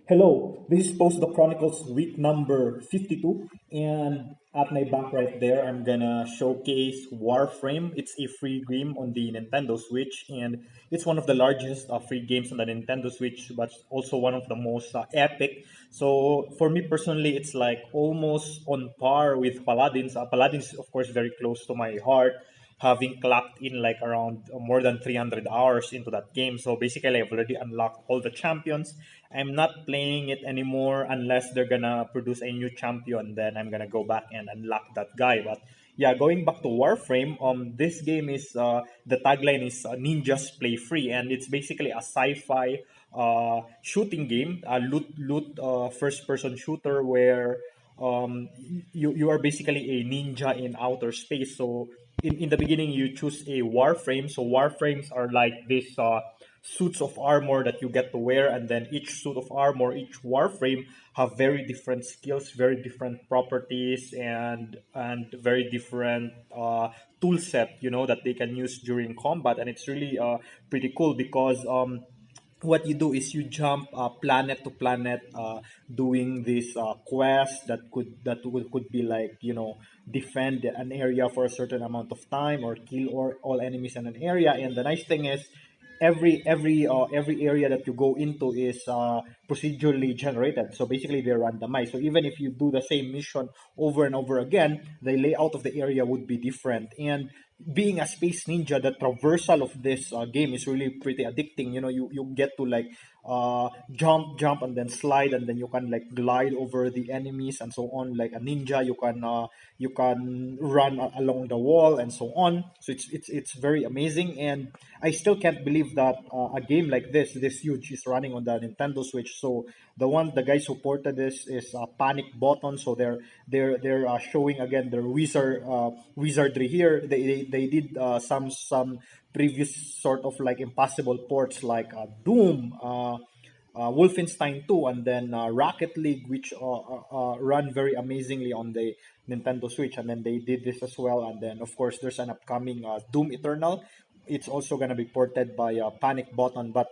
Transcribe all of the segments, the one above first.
Hello, this is Postdoc Chronicles week number 52, and at my back right there, I'm gonna showcase Warframe. It's a free game on the Nintendo Switch, and it's one of the largest free games on the Nintendo Switch, but also one of the most epic. So for me personally, it's like almost on par with Paladins. Paladins, of course, very close to my heart, having clocked in like around more than 300 hours into that game. So basically, I've already unlocked all the champions. I'm not playing it anymore unless they're gonna produce a new champion. Then I'm gonna go back and unlock that guy. But yeah, going back to Warframe, this game is the tagline is ninjas play free, and it's basically a sci-fi shooting game, a loot first person shooter where you are basically a ninja in outer space. So in the beginning you choose a warframe. So warframes are like this suits of armor that you get to wear, and then each suit of armor, each warframe have very different skills, very different properties, and very different tool set, that they can use during combat. And it's really pretty cool because what you do is you jump planet to planet, doing this quest that could be like, defend an area for a certain amount of time, or kill or all enemies in an area. And the nice thing is every area that you go into is procedurally generated. So basically they're randomized. So even if you do the same mission over and over again, the layout of the area would be different. And being a space ninja, the traversal of this game is really pretty addicting. You get to like jump and then slide, and then you can like glide over the enemies and so on. Like a ninja, you can run along the wall and so on. So it's very amazing, and I still can't believe that a game like this huge, is running on the Nintendo Switch. So the guys who ported this is Panic Button. So they're showing again their wizardry here. They did some previous sort of like impossible ports, like Doom, Wolfenstein 2, and then Rocket League, which run very amazingly on the Nintendo Switch. And then they did this as well. And then, of course, there's an upcoming Doom Eternal. It's also going to be ported by Panic Button. But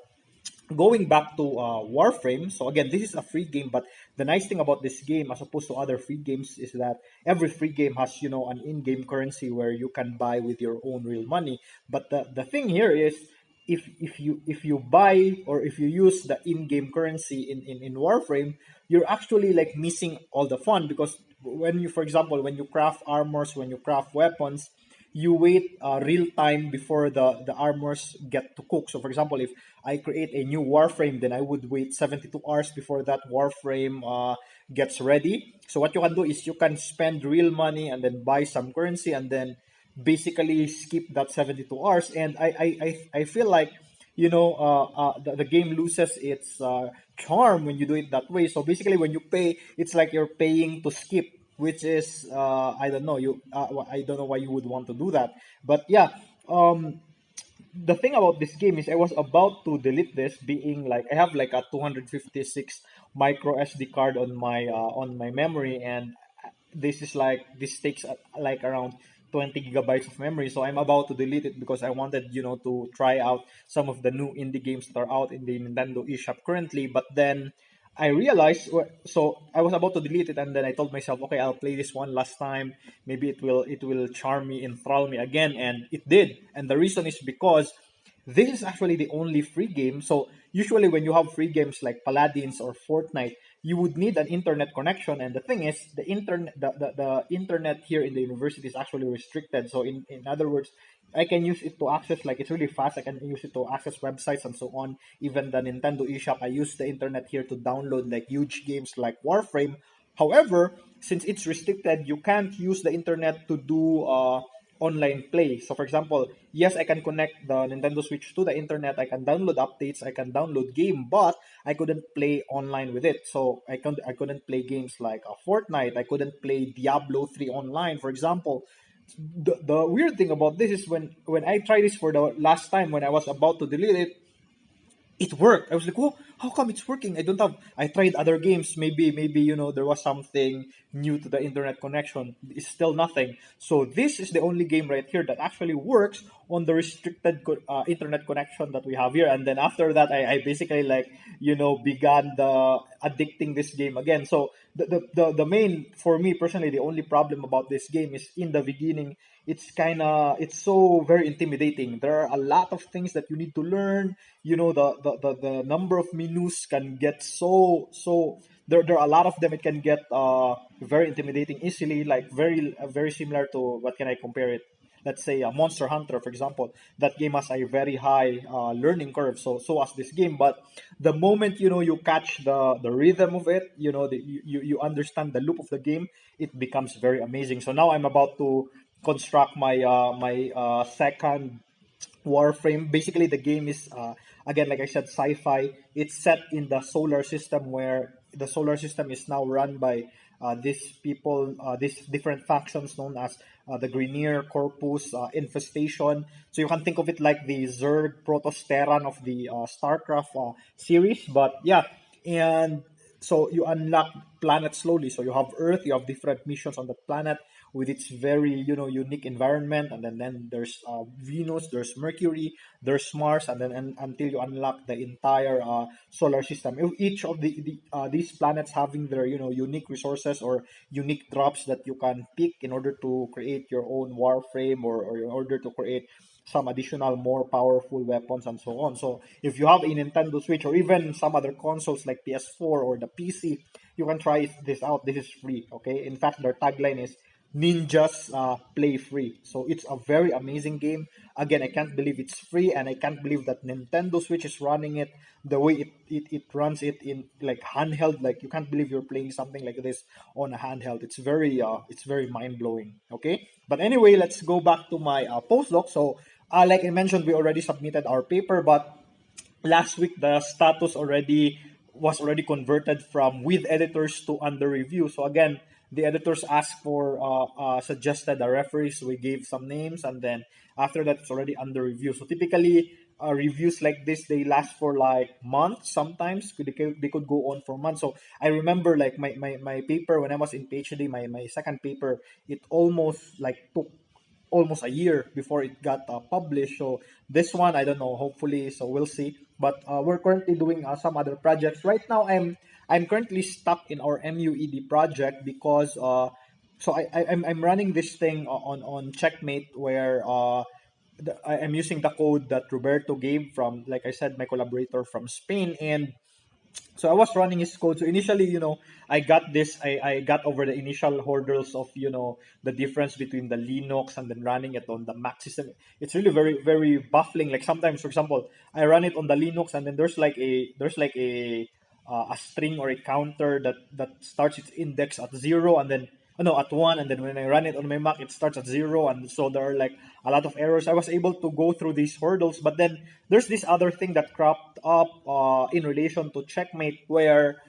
going back to Warframe, so again, this is a free game, but the nice thing about this game, as opposed to other free games, is that every free game has, an in-game currency where you can buy with your own real money. But the thing here is, if you buy, or if you use the in-game currency in Warframe, you're actually like missing all the fun. Because when you, for example, when you craft armors, when you craft weapons, you wait real time before the armors get to cook. So for example, if I create a new warframe, then I would wait 72 hours before that warframe gets ready. So what you can do is you can spend real money and then buy some currency, and then basically skip that 72 hours. And I feel like, the game loses its charm when you do it that way. So basically when you pay, it's like you're paying to skip, which is I don't know, I don't know why you would want to do that. But yeah, um the thing about this game is I was about to delete this, being like I have like a 256 micro SD card on my memory. And this takes like around 20 gigabytes of memory. So I'm about to delete it because I wanted, to try out some of the new indie games that are out in the Nintendo eShop currently. But then I realized, so I was about to delete it, and then I told myself, okay, I'll play this one last time. Maybe it will charm me, enthrall me again, and it did. And the reason is because this is actually the only free game. So usually when you have free games like Paladins or Fortnite, you would need an internet connection. And the thing is, the internet here in the university is actually restricted. So in other words, I can use it to access, like, it's really fast. I can use it to access websites and so on. Even the Nintendo eShop, I use the internet here to download like huge games like Warframe. However, since it's restricted, you can't use the internet to do online play. So for example, yes, I can connect the Nintendo Switch to the internet, I can download updates, I can download game, but I couldn't play online with it. So I couldn't play games like Fortnite, I couldn't play Diablo 3 online, for example. The weird thing about this is when I tried this for the last time, when I was about to delete it, it worked. I was like, "Oh, how come it's working? I don't have." I tried other games. Maybe there was something new to the internet connection. It's still nothing. So this is the only game right here that actually works on the restricted internet connection that we have here. And then after that, I basically like, began the addicting this game again. So the main, for me personally, the only problem about this game is in the beginning, it's so very intimidating. There are a lot of things that you need to learn. The number of menus can get so there are a lot of them. It can get very intimidating easily, like very similar to, what can I compare it, let's say a Monster Hunter, for example. That game has a very high learning curve, so as this game. But the moment you catch the rhythm of it, you understand the loop of the game, it becomes very amazing. So now I'm about to construct my second Warframe. Basically, the game is, again, like I said, sci-fi. It's set in the solar system, where the solar system is now run by these people, these different factions known as the Grenier Corpus Infestation. So you can think of it like the Zerg Protosteran of the StarCraft series. But yeah, and so you unlock planets slowly. So you have Earth, you have different missions on the planet with its very unique environment, and then there's Venus, there's Mercury, there's Mars, and then until you unlock the entire solar system. Each of these planets having their unique resources or unique drops that you can pick in order to create your own warframe, or in order to create some additional more powerful weapons and so on. So if you have a Nintendo Switch or even some other consoles like PS4 or the PC, you can try this out. This is free, okay? In fact, their tagline is ninjas play free. So it's a very amazing game. Again, I can't believe it's free, and I can't believe that Nintendo Switch is running it the way it runs it in like handheld. Like you can't believe you're playing something like this on a handheld. It's very mind blowing. Okay, but anyway, let's go back to my postdoc. So like I mentioned, we already submitted our paper, but last week the status was already converted from with editors to under review. So again, the editors asked for suggested referees. We gave some names, and then after that, it's already under review. So typically, reviews like this, they last for like months. Sometimes they could go on for months. So I remember like my paper when I was in PhD, my second paper, it almost like took almost a year before it got published. So this one, I don't know. Hopefully, so we'll see. But we're currently doing some other projects right now. I'm currently stuck in our MUED project because so I'm running this thing on CheckMATE, where I'm using the code that Roberto gave from, like I said, my collaborator from Spain. And so I was running his code. So initially, I got over the initial hurdles of, the difference between the Linux and then running it on the Mac system. It's really very, very baffling. Like sometimes, for example, I run it on the Linux, and then there's like a string or a counter that starts its index at zero, and then no, at one, and then when I run it on my Mac, it starts at zero, and so there are like a lot of errors. I was able to go through these hurdles, but then there's this other thing that cropped up in relation to CheckMate, where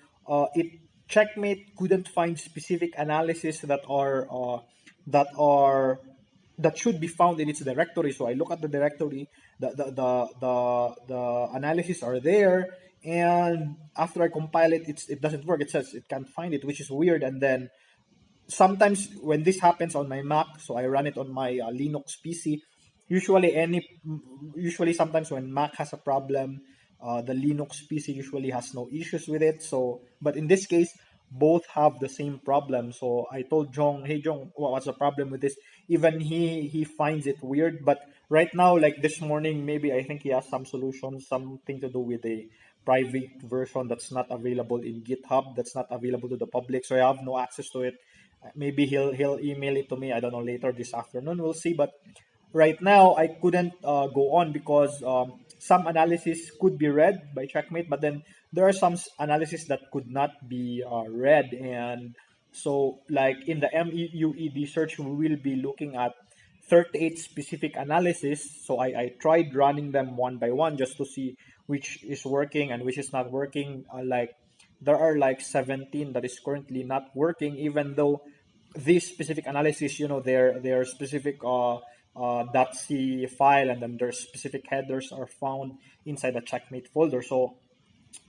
it CheckMate couldn't find specific analysis that are that should be found in its directory. So I look at the directory, the analysis are there, and after I compile it, it doesn't work. It says it can't find it, which is weird. And then sometimes when this happens on my Mac, so I run it on my Linux PC. Usually, usually sometimes when Mac has a problem, the Linux PC usually has no issues with it. So, but in this case, both have the same problem. So I told Jong, hey Jong, what's the problem with this? Even he finds it weird. But right now, like this morning, maybe I think he has some solution, something to do with a private version that's not available in GitHub, that's not available to the public. So I have no access to it. Maybe he'll email it to me. I don't know, later this afternoon. We'll see. But right now I couldn't go on because some analysis could be read by CheckMate, but then there are some analysis that could not be read. And so, like in the MEUED search, we will be looking at 38 specific analysis. So I tried running them one by one just to see which is working and which is not working. Like there are like 17 that is currently not working, even though this specific analysis, their specific .c file, and then their specific headers are found inside the checkmate folder. So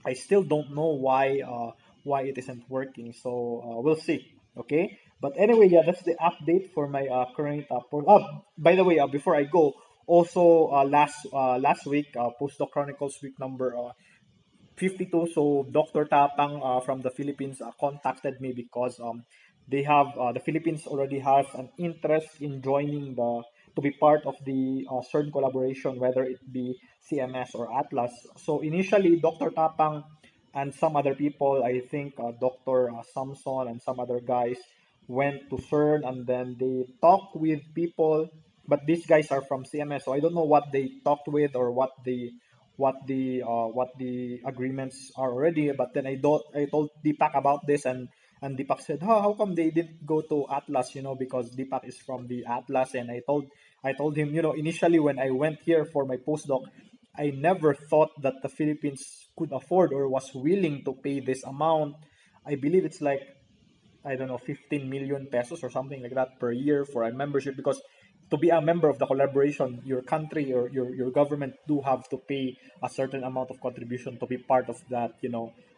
I still don't know why it isn't working. So we'll see. Okay. But anyway, yeah, that's the update for my current. By the way, before I go, Also, last week, Postdoc Chronicles week number 52. So Dr. Tapang from the Philippines contacted me because they have the Philippines already has an interest in joining the to be part of the CERN collaboration, whether it be CMS or Atlas. So initially, Dr. Tapang and some other people, I think Dr. Samson and some other guys went to CERN, and then they talked with people. But these guys are from CMS, so I don't know what they talked with or what the agreements are already. But then I told Deepak about this, and Deepak said, how come they didn't go to Atlas? Because Deepak is from the Atlas, and I told him, initially when I went here for my postdoc, I never thought that the Philippines could afford or was willing to pay this amount. I believe it's like, I don't know, 15 million pesos or something like that per year for a membership, because to be a member of the collaboration, your country or your government do have to pay a certain amount of contribution to be part of that,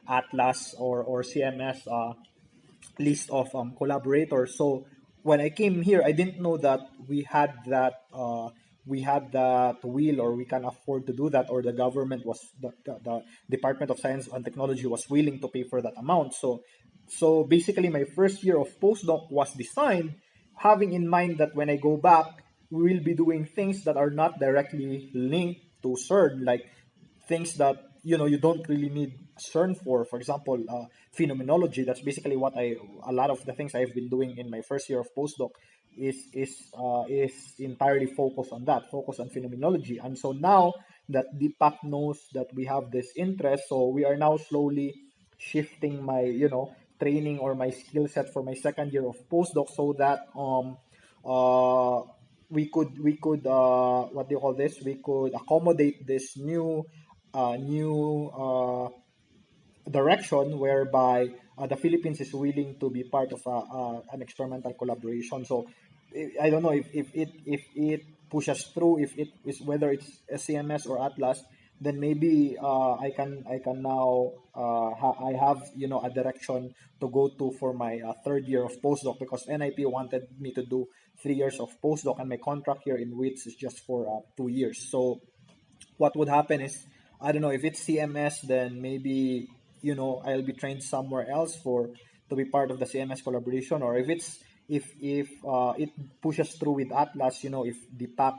Atlas or CMS list of collaborators. So when I came here, I didn't know that we had that will, or we can afford to do that, or the government was the Department of Science and Technology was willing to pay for that amount. So basically, my first year of postdoc was designed having in mind that when I go back, we will be doing things that are not directly linked to CERN, like things that you don't really need CERN for. For example, phenomenology. That's basically what a lot of the things I've been doing in my first year of postdoc is entirely focused on that, focused on phenomenology. And so now that Deepak knows that we have this interest, so we are now slowly shifting my training or my skill set for my second year of postdoc, so that uh we could what do you call this, we could accommodate this new direction, whereby the Philippines is willing to be part of an experimental collaboration. So I don't know if it pushes through, if it is, whether it's CMS or Atlas, then maybe I can now I have a direction to go to for my third year of postdoc, because NIP wanted me to do 3 years of postdoc, and my contract here in WITS is just for 2 years. So what would happen is, I don't know, if it's CMS, then maybe I'll be trained somewhere else for to be part of the CMS collaboration. Or if it pushes through with Atlas, if Deepak,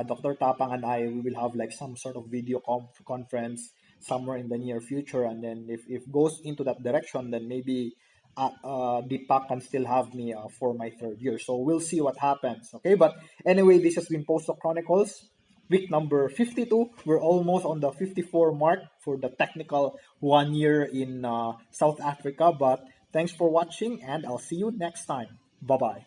Dr. Tapang and I, we will have like some sort of video conference somewhere in the near future. And then if goes into that direction, then maybe Deepak can still have me for my third year. So we'll see what happens. Okay, but anyway, this has been Postdoc Chronicles week number 52. We're almost on the 54 mark for the technical 1 year in South Africa. But thanks for watching, and I'll see you next time. Bye bye.